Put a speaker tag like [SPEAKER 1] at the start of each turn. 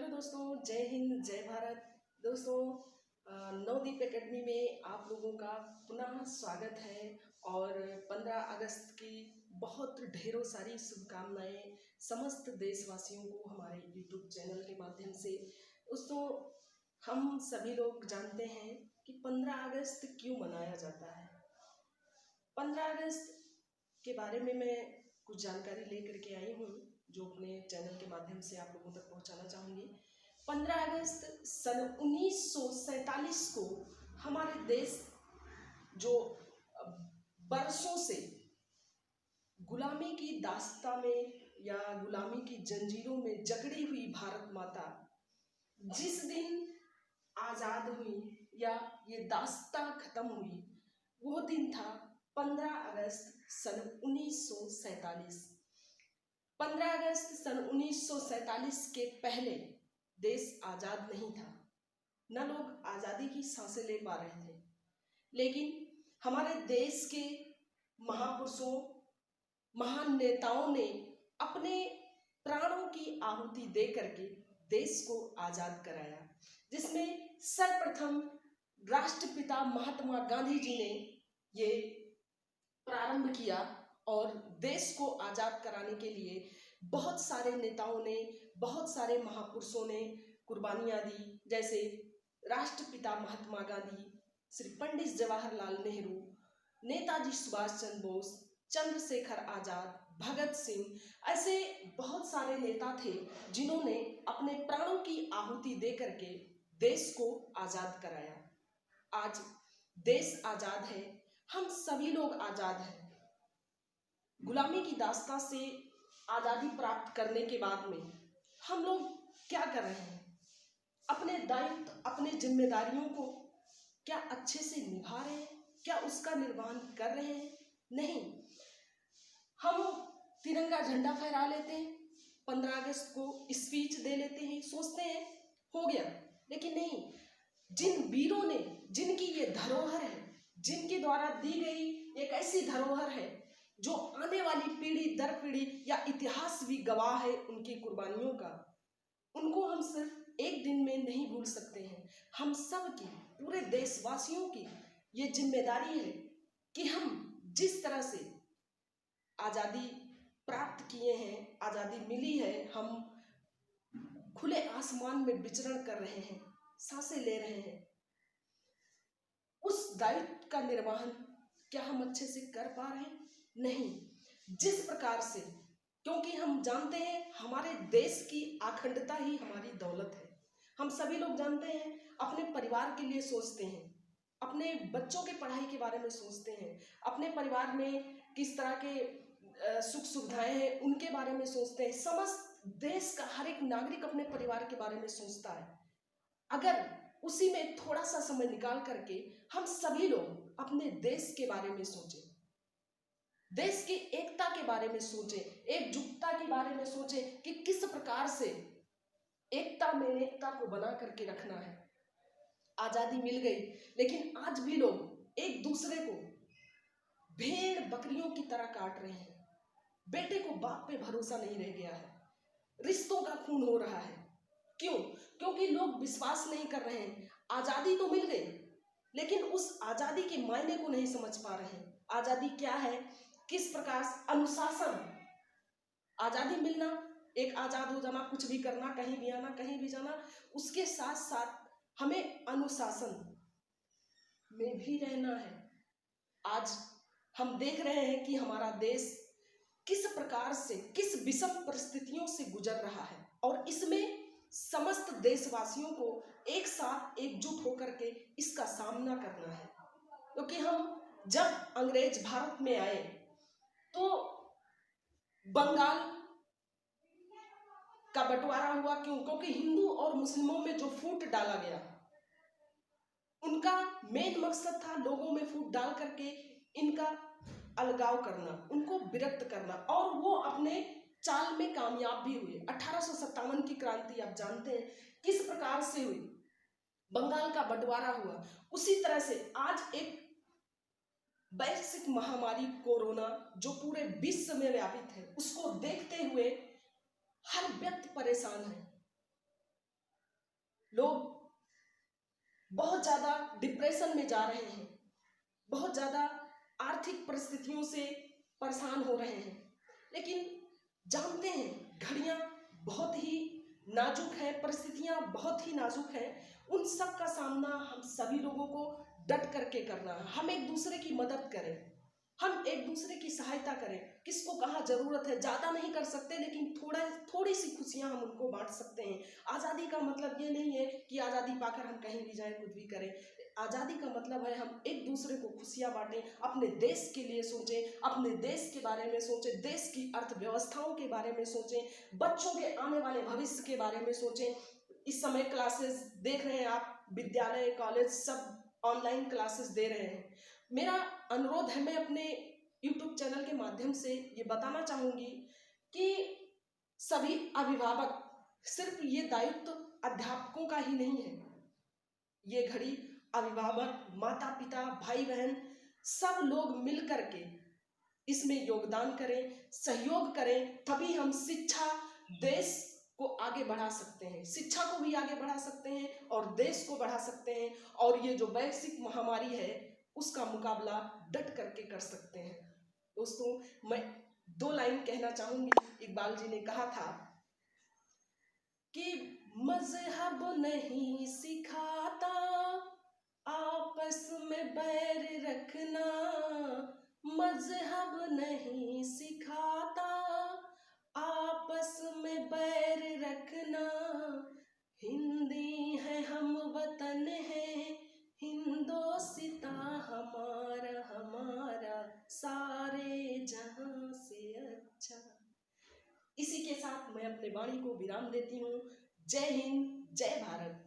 [SPEAKER 1] Hello दोस्तों, जय हिंद, जय भारत। दोस्तों, नवदीप एकेडमी में आप लोगों का पुनः स्वागत है और 15 अगस्त की बहुत ढेरों सारी शुभकामनाएं समस्त देशवासियों को हमारे यूट्यूब चैनल के माध्यम से। दोस्तों, हम सभी लोग जानते हैं कि 15 अगस्त क्यों मनाया जाता है। 15 अगस्त के बारे में मैं कुछ जानकारी लेकर के आई हूँ जो अपने चैनल के माध्यम से आप लोगों तक पहुँचाना चाहूँगी। 15 अगस्त सन 1947 को हमारे देश जो बरसों से गुलामी की दास्ता में या गुलामी की जंजीरों में जकड़ी हुई भारत माता जिस दिन आज़ाद हुई या ये दास्ता खत्म हुई, वो दिन था 15 अगस्त सन 1947। 15 अगस्त सन 1947 के पहले देश आज़ाद नहीं था, न लोग आज़ादी की सांसें ले पा रहे थे। लेकिन हमारे देश के महापुरुषों, महान नेताओं ने अपने प्राणों की आहुति दे करके देश को आज़ाद कराया, जिसमें सर्वप्रथम राष्ट्रपिता महात्मा गांधी जी ने ये प्रारंभ किया और देश को आज़ाद कराने के लिए बहुत सारे नेताओं ने, बहुत सारे महापुरुषों ने कुर्बानियाँ दी। जैसे राष्ट्रपिता महात्मा गांधी, श्री पंडित जवाहरलाल नेहरू, नेताजी सुभाष चंद्र बोस, चंद्रशेखर आज़ाद, भगत सिंह, ऐसे बहुत सारे नेता थे जिन्होंने अपने प्राणों की आहुति दे करके देश को आज़ाद कराया। आज देश आज़ाद है, हम सभी लोग आज़ाद हैं। गुलामी की दास्तां से आज़ादी प्राप्त करने के बाद में हम लोग क्या कर रहे हैं? अपने दायित्व, अपने जिम्मेदारियों को क्या अच्छे से निभा रहे हैं? क्या उसका निर्वहन कर रहे हैं? नहीं। हम तिरंगा झंडा फहरा लेते हैं, 15 अगस्त को स्पीच दे लेते हैं, सोचते हैं हो गया। लेकिन नहीं, जिन वीरों ने, जिनकी ये धरोहर है, जिनके द्वारा दी गई एक ऐसी धरोहर है जो आने वाली पीढ़ी दर पीढ़ी या इतिहास भी गवाह है उनकी कुर्बानियों का, उनको हम सिर्फ एक दिन में नहीं भूल सकते हैं। हम सब की, पूरे देशवासियों की ये जिम्मेदारी है कि हम जिस तरह से आज़ादी प्राप्त किए हैं, आज़ादी मिली है, हम खुले आसमान में विचरण कर रहे हैं, सांसें ले रहे हैं, उस दायित्व का निर्वहन क्या हम अच्छे से कर पा रहे हैं? नहीं। जिस प्रकार से, क्योंकि हम जानते हैं हमारे देश की अखंडता ही हमारी दौलत है। हम सभी लोग जानते हैं, अपने परिवार के लिए सोचते हैं, अपने बच्चों के पढ़ाई के बारे में सोचते हैं, अपने परिवार में किस तरह के सुख सुविधाएं हैं उनके बारे में सोचते हैं। समस्त देश का हर एक नागरिक अपने परिवार के बारे में सोचता है। अगर उसी में थोड़ा सा समय निकाल करके हम सभी लोग अपने देश के बारे में सोचें, देश की एकता के बारे में सोचें, एकजुटता के बारे में सोचें कि किस प्रकार से एकता में एकता को बना करके रखना है। आज़ादी मिल गई, लेकिन आज भी लोग एक दूसरे को भेड़ बकरियों की तरह काट रहे हैं। बेटे को बाप पे भरोसा नहीं रह गया है, रिश्तों का खून हो रहा है। क्यों? क्योंकि लोग विश्वास नहीं कर रहे हैं। आज़ादी तो मिल गई, लेकिन उस आज़ादी के मायने को नहीं समझ पा रहे हैं। आज़ादी क्या है, किस प्रकार से अनुशासन, आज़ादी मिलना, एक आज़ाद हो जाना, कुछ भी करना, कहीं भी आना, कहीं भी जाना, उसके साथ साथ हमें अनुशासन में भी रहना है। आज हम देख रहे हैं कि हमारा देश किस प्रकार से, किस विषम परिस्थितियों से गुजर रहा है और इसमें समस्त देशवासियों को एक साथ एकजुट होकर के इसका सामना करना है। क्योंकि हम जब अंग्रेज भारत में आए तो बंगाल का बंटवारा हुआ। क्यों? क्योंकि हिंदू और मुस्लिमों में जो फूट डाला गया, उनका मेन मकसद था लोगों में फूट डाल करके इनका अलगाव करना, उनको विरक्त करना, और वो अपने चाल में कामयाब भी हुए। 1857 की क्रांति आप जानते हैं किस प्रकार से हुई, बंगाल का बंटवारा हुआ। उसी तरह से आज एक वैश्विक महामारी कोरोना जो पूरे विश्व में व्यापित है, उसको देखते हुए हर व्यक्ति परेशान है। लोग बहुत ज़्यादा डिप्रेशन में जा रहे हैं, बहुत ज़्यादा आर्थिक परिस्थितियों से परेशान हो रहे हैं। लेकिन जानते हैं घड़ियाँ बहुत ही नाजुक है, परिस्थितियाँ बहुत ही नाजुक हैं। उन सब का सामना हम सभी लोगों को डट करके करना है। हम एक दूसरे की मदद करें, हम एक दूसरे की सहायता करें। किसको कहाँ जरूरत है, ज़्यादा नहीं कर सकते लेकिन थोड़ी सी खुशियाँ हम उनको बांट सकते हैं। आज़ादी का मतलब ये नहीं है कि आज़ादी पाकर हम कहीं भी जाएं, कुछ भी करें। आज़ादी का मतलब है हम एक दूसरे को खुशियाँ बांटें, अपने देश के लिए सोचें, अपने देश के बारे में सोचें, देश की अर्थव्यवस्थाओं के बारे में सोचें, बच्चों के आने वाले भविष्य के बारे में सोचें। इस समय क्लासेस देख रहे हैं आप, विद्यालय कॉलेज सब ऑनलाइन क्लासेस दे रहे हैं। मेरा अनुरोध है, मैं अपने YouTube चैनल के माध्यम से ये बताना चाहूँगी कि सभी अभिभावक, सिर्फ ये दायित्व अध्यापकों का ही नहीं है। ये घड़ी अभिभावक, माता पिता, भाई बहन सब लोग मिल करके इसमें योगदान करें, सहयोग करें, तभी हम शिक्षा देश को आगे बढ़ा सकते हैं, शिक्षा को भी आगे बढ़ा सकते हैं और देश को बढ़ा सकते हैं। और ये जो वैश्विक महामारी है उसका मुकाबला डट करके कर सकते हैं। दोस्तों, मैं 2 लाइन कहना चाहूंगी। इकबाल जी ने कहा था कि मजहब नहीं सिखाता आपस में बैर रखना, मजहब नहीं सिखाता आपस में बैर रखना। हिंदी है हम, वतन है हिंदोसिता हमारा, हमारा सारे जहां से अच्छा। इसी के साथ मैं अपने वाणी को विराम देती हूँ। जय हिंद, जय भारत।